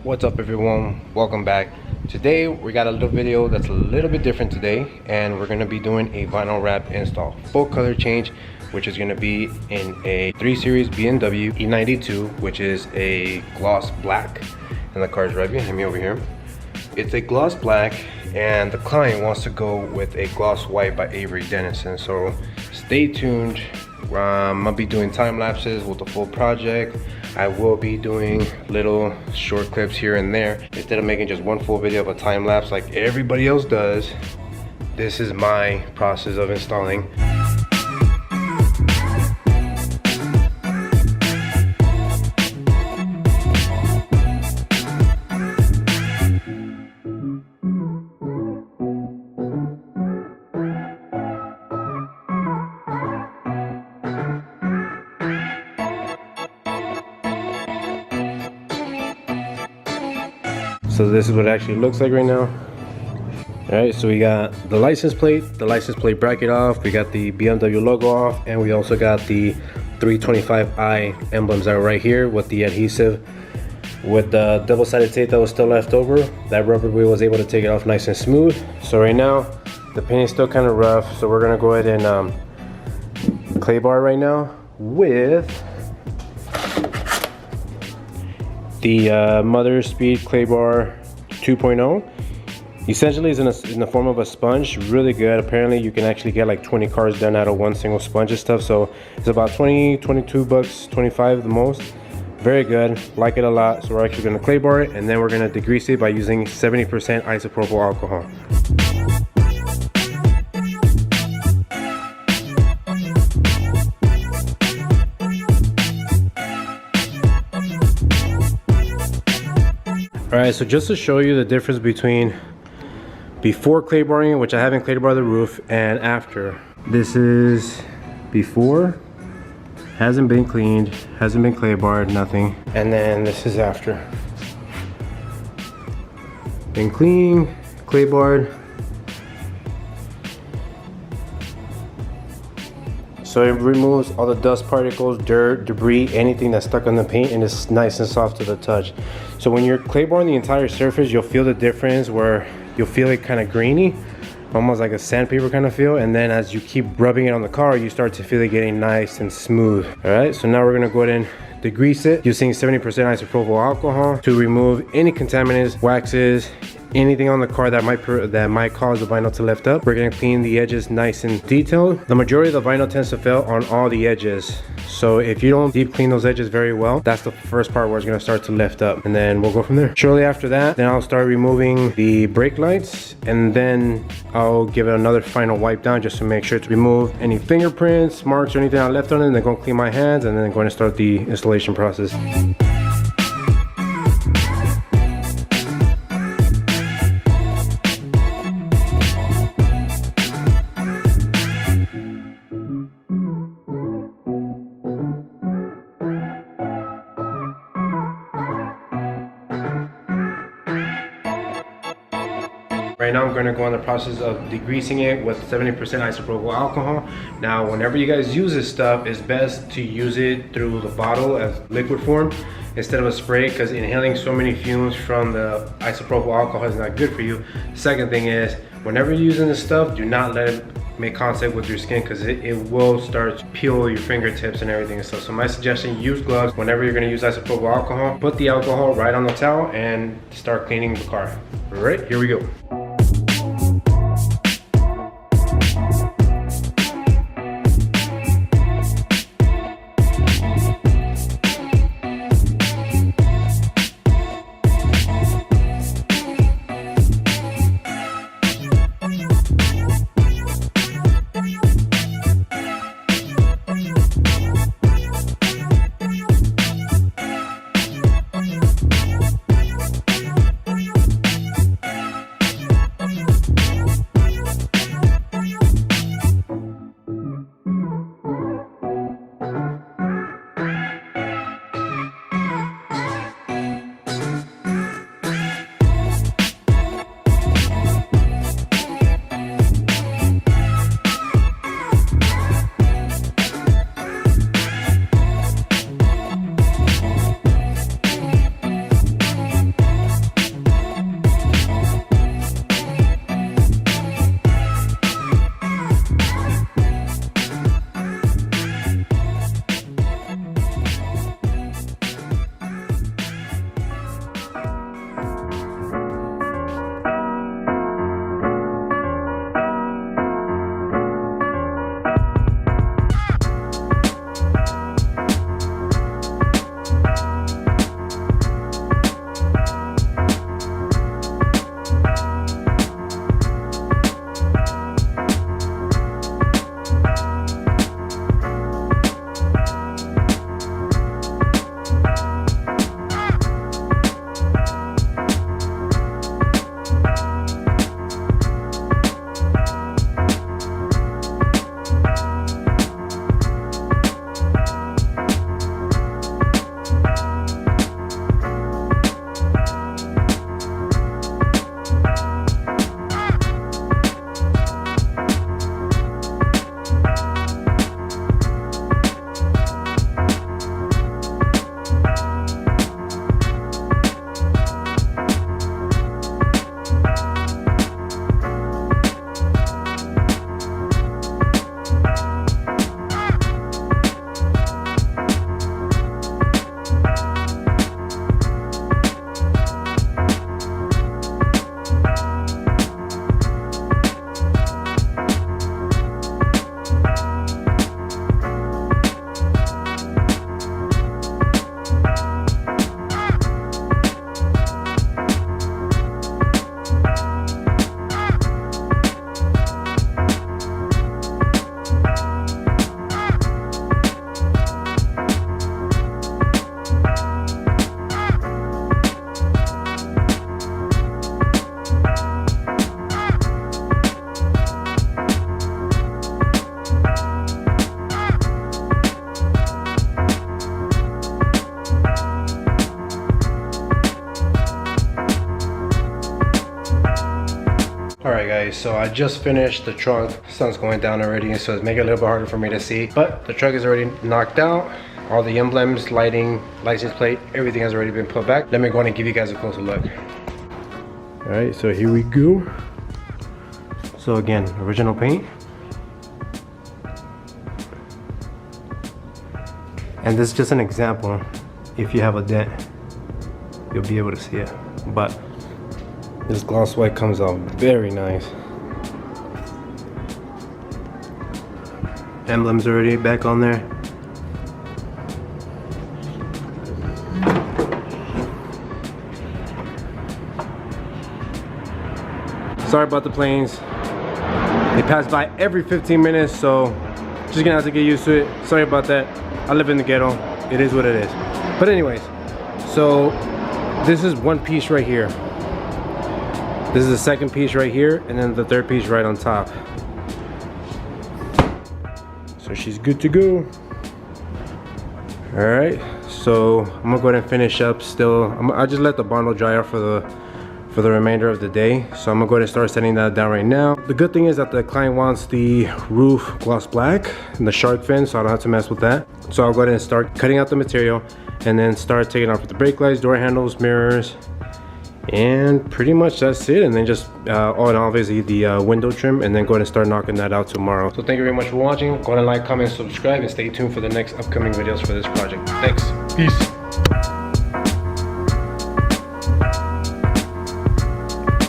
What's up everyone, welcome back. Today we got a little video that's a little bit different today, and we're going to be doing a vinyl wrap install, full color change, which is going to be in a 3 Series BMW E92, which is a gloss black, and the car's right behind me over here. It's a gloss black and the client wants to go with a gloss white by Avery Dennison, so stay tuned. I'll be doing time lapses with the full project. I will be doing little short clips here and there. Instead of making just one full video of a time lapse like everybody else does, this is my process of installing. So this is what it actually looks like right now. Alright, so we got the license plate bracket off, we got the BMW logo off, and we also got the 325i emblems that are right here with the adhesive. With the double-sided tape that was still left over, that rubber wheel was able to take it off nice and smooth. So right now, the paint is still kind of rough, so we're gonna go ahead and clay bar right now with the Mother Speed Clay Bar 2.0. Essentially is in the form of a sponge, really good. Apparently you can actually get like 20 cars done out of one single sponge and stuff, so it's about 20, 22 bucks, 25 the most. Very good, like it a lot. So we're actually gonna clay bar it, and then we're gonna degrease it by using 70% isopropyl alcohol. Alright, so just to show you the difference between before clay barring, which I haven't clay barred the roof, and after. This is before, hasn't been cleaned, hasn't been clay barred, nothing. And then this is after. Been cleaned, clay barred. So it removes all the dust particles, dirt, debris, anything that's stuck on the paint, and it's nice and soft to the touch. So when you're clay barring the entire surface, you'll feel the difference where you'll feel it kind of grainy, almost like a sandpaper kind of feel. And then as you keep rubbing it on the car, you start to feel it getting nice and smooth. All right, so now we're gonna go ahead and degrease it using 70% isopropyl alcohol to remove any contaminants, waxes, anything on the car that might cause the vinyl to lift up. We're gonna clean the edges nice and detailed. The majority of the vinyl tends to fail on all the edges, so if you don't deep clean those edges very well, that's the first part where it's gonna start to lift up, and then we'll go from there. Shortly after that, then I'll start removing the brake lights, and then I'll give it another final wipe down just to make sure to remove any fingerprints, marks, or anything I left on it, and then go clean my hands, and then I'm going to start the installation process. Right now I'm going to go on the process of degreasing it with 70% isopropyl alcohol. Now whenever you guys use this stuff, it's best to use it through the bottle as liquid form instead of a spray, because inhaling so many fumes from the isopropyl alcohol is not good for you. Second thing is, whenever you're using this stuff, do not let it make contact with your skin, because it will start to peel your fingertips and everything and stuff. So my suggestion, use gloves whenever you're going to use isopropyl alcohol. Put the alcohol right on the towel and start cleaning the car. All right, here we go. Alright guys, so I just finished the trunk. Sun's going down already, so it's making it a little bit harder for me to see. But the truck is already knocked out. All the emblems, lighting, license plate, everything has already been put back. Let me go ahead and give you guys a closer look. Alright, so here we go. So again, original paint. And this is just an example. If you have a dent, you'll be able to see it. But this gloss white comes out very nice. Emblems already back on there. Sorry about the planes. They pass by every 15 minutes, so just gonna have to get used to it. Sorry about that. I live in the ghetto. It is what it is. But anyways, so this is one piece right here. This is the second piece right here, and then the third piece right on top. So she's good to go. All right, so I'm gonna go ahead and finish up still. I just let the bundle dry out for the remainder of the day. So I'm gonna go ahead and start setting that down right now. The good thing is that the client wants the roof gloss black and the shark fin, so I don't have to mess with that. So I'll go ahead and start cutting out the material and then start taking off the brake lights, door handles, mirrors, and pretty much that's it. And then just oh, and obviously the window trim, and then go ahead and start knocking that out tomorrow. So thank you very much for watching. Go ahead and like, comment, subscribe, and stay tuned for the next upcoming videos for this project. Thanks. Peace.